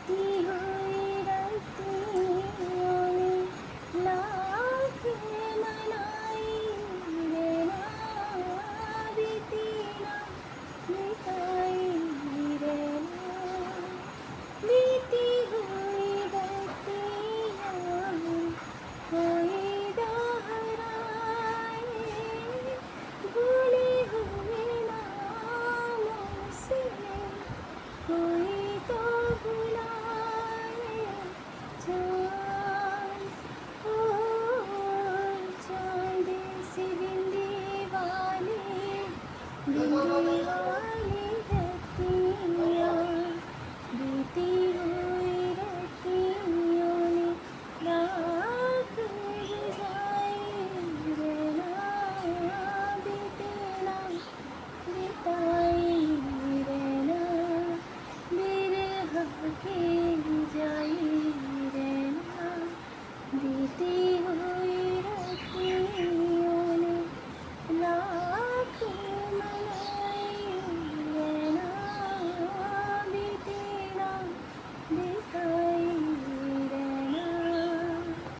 बीती हुई रातियों ने लाख मनाई रे ना, बीती ना मिटाई रे ना, बीती हुई रातियों में कोई दोहराए भूले हुए नामों से कोई तो बुलाए चाँद, ओ चाँद से बिंदी वाली रतियाँ बीती